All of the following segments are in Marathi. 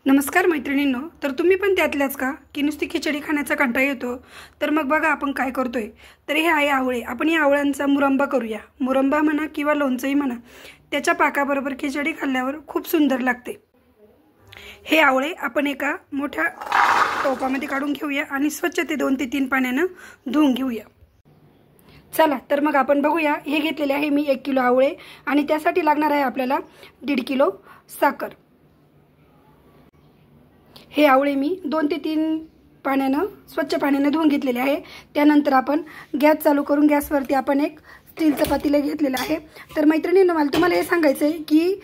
नमस्कार मैत्रिणींनो, तर तुम्ही पण त्यातल्याच का की नुसती खिचडी खाण्याचा कंटाळा येतो? तर मग बघा आपण काय करतोय। तर हे आहे आवळे। आपण या आवळ्यांचा मुरंबा करूया। मुरंबा म्हणा किंवा लोणचंही म्हणा, त्याच्या पाकाबरोबर खिचडी खाल्ल्यावर खूप सुंदर लागते। हे आवळे आपण एका मोठ्या टोपामध्ये काढून घेऊया आणि स्वच्छ ते 2 ते 3 पाण्याने धुवून घेऊया। चला तर मग आपण बघूया। हे घेतलेले आहे मी 1 किलो आवळे आणि त्यासाठी लागणार आहे आपल्याला 1.5 किलो साखर। हे आवळे मी 2 ते 3 पाण्याने स्वच्छ पाण्याने धुवून घेतलेले आहे। त्यानंतर आपण गॅस चालू करून गॅसवरती आपण एक स्टीलचं पातेलं घेतलेलं आहे। तर मैत्रिणींनो, मला तुम्हाला हे सांगायचं आहे की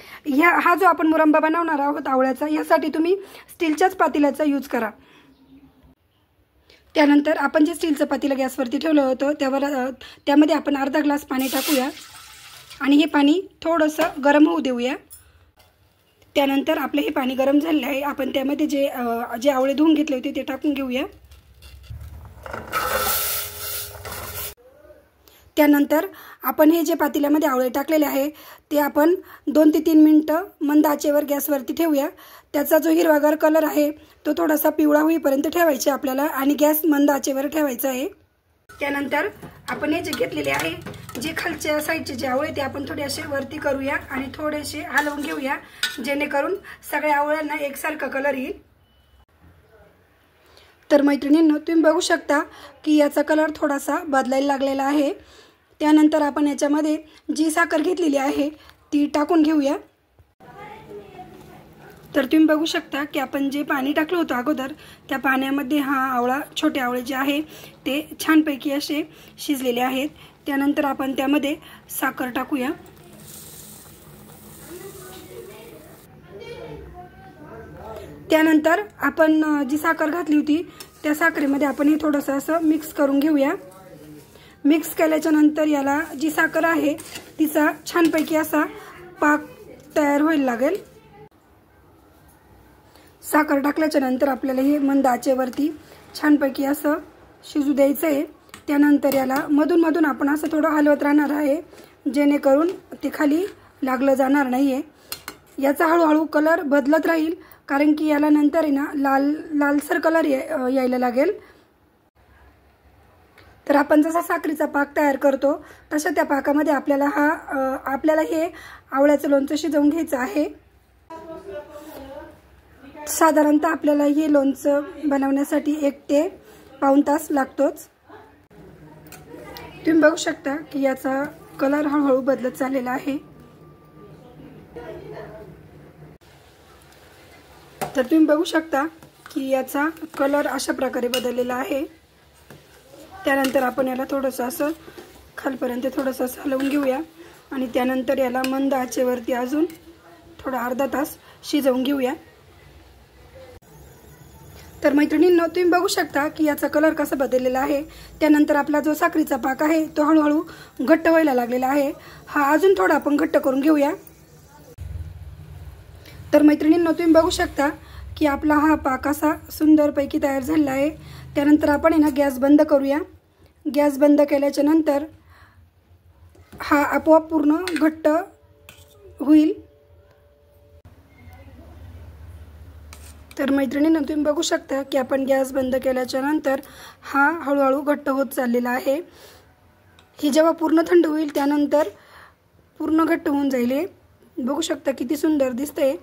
हा जो आपण मुरंबा बनवणार आहोत आवळ्याचा, यासाठी तुम्ही स्टीलच्याच पातेल्याचा यूज करा। त्यानंतर आपण जे स्टीलचं पातेलं गॅसवरती ठेवलं होतं त्यामध्ये आपण अर्धा ग्लास पाणी टाकूया आणि हे पाणी थोडंसं गरम होऊ देऊया। त्यानंतर आपले हे पाणी गरम झाले आहे। आपण त्यामध्ये जे आवळे धुवून घेतले होते ते टाकून घेऊया। त्यानंतर आपण हे जे पातेल्यामध्ये आवळे टाकलेले आहे ते आपण 2 ते 3 मिनिटं मंद आचेवर गॅसवरती ठेवूया। त्याचा जो हिरवागार कलर आहे तो थोडासा पिवळा होईपर्यंत ठेवायचा आपल्याला आणि गॅस मंद आचेवर ठेवायचा आहे। त्यानंतर आपण हे जे घेतलेले आहे, जे खालच्या साईडचे जे आवळे ते आपण थोडे असे वरती करूया आणि थोडेसे हलवून घेऊया, जेणेकरून सगळ्या आवळ्यांना एकसारखा कलर येईल। तर मैत्रिणींनो, तुम्ही बघू शकता की याचा कलर थोडासा बदलायला लागलेला आहे। त्यानंतर आपण याच्यामध्ये जी साखर घेतलेली आहे ती टाकून घेऊया। तर तुम्ही बघू शकता की आपण जे पाणी टाकलं होतं अगोदर, त्या पाण्यामध्ये हा छोटे आवळे जे आहे ते छानपैकी असे शिजलेले आहेत। त्यानंतर आपण त्यामध्ये साखर टाकूया। त्यानंतर आपण जी साखर घातली होती त्या साखरेमध्ये आपण हे थोडंसं असं मिक्स करून घेऊया। मिक्स केल्याच्या नंतर याला जी साखर आहे तिचा छानपैकी असा पाक तयार व्हायला लागेल। साखर टाकल्याच्या नंतर आपल्याला हे मंद आचेवरती छानपैकी असं शिजू द्यायचं आहे। त्यानंतर याला मधून मधून आपण असं थोडं हलवत राहणार आहे, जेणेकरून ते खाली लागलं जाणार नाहीये। याचा हळूहळू कलर बदलत राहील, कारण की याला नंतर आहे ना लालसर कलर यायला लागेल। तर आपण जसा साखरेचा पाक तयार करतो तशा त्या पाकामध्ये आपल्याला हे आवळ्याचं लोणचं शिजवून घ्यायचं आहे। साधारणतः आपल्याला हे लोणचं बनवण्यासाठी 1 ते पाऊण तास लागतोच। तुम्ही बघू शकता की याचा कलर हळूहळू बदलत चाललेला आहे। तर तुम्ही बघू शकता की याचा कलर अशा प्रकारे बदललेला आहे। त्यानंतर आपण याला थोडंसं असं खालपर्यंत थोडंसं असं हलवून घेऊया आणि त्यानंतर याला मंद आचेवरती अजून थोडा अर्धा तास शिजवून घेऊया। तर मैत्रिणींनो, तुम्ही बघू शकता की याचा कलर कसा बदललेला आहे। त्यानंतर आपला जो साखरेचा पाक आहे तो हळूहळू घट्ट व्हायला लागलेला आहे। हा अजून थोडा आपण घट्ट करून घेऊया। तर मैत्रिणींनो, तुम्ही बघू शकता की आपला हा पाक असा सुंदरपैकी तयार झालेला आहे। त्यानंतर आपण आहे ना गॅस बंद करूया। गॅस बंद केल्याच्या नंतर हा आपोआप पूर्ण घट्ट होईल। तर मैत्रिणींनो, तुम्ही बघू शकता की आपण गॅस बंद केल्याच्या नंतर हा हळूहळू घट्ट होत चाललेला आहे। हे जेव्हा पूर्ण थंड होईल त्यानंतर पूर्ण घट्ट होऊन जाईल। बघू शकता किती सुंदर दिसतंय।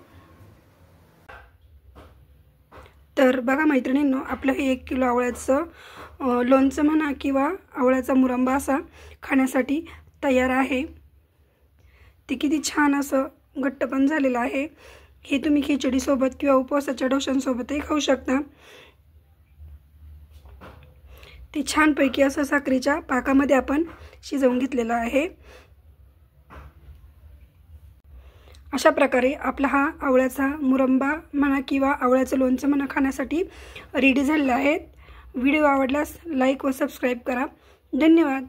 तर बघा मैत्रिणींनो, आपलं हे 1 किलो आवळ्याचं लोणचं म्हणा किंवा आवळ्याचा मुरंबा असा खाण्यासाठी तयार आहे। ते किती छान असं घट्ट पण झालेलं आहे। हे तुम्ही खिचडीसोबत किंवा उपवासाच्या डोशांसोबतही खाऊ शकता। ते छानपैकी असं साखरेच्या पाकामध्ये आपण शिजवून घेतलेलं आहे। अशा प्रकारे आपला हा आवळ्याचा मुरंबा म्हणा किंवा आवळ्याचं लोणचं म्हणा खाण्यासाठी रेडी झालेला आहे। व्हिडिओ आवडल्यास लाईक व सबस्क्राईब करा। धन्यवाद।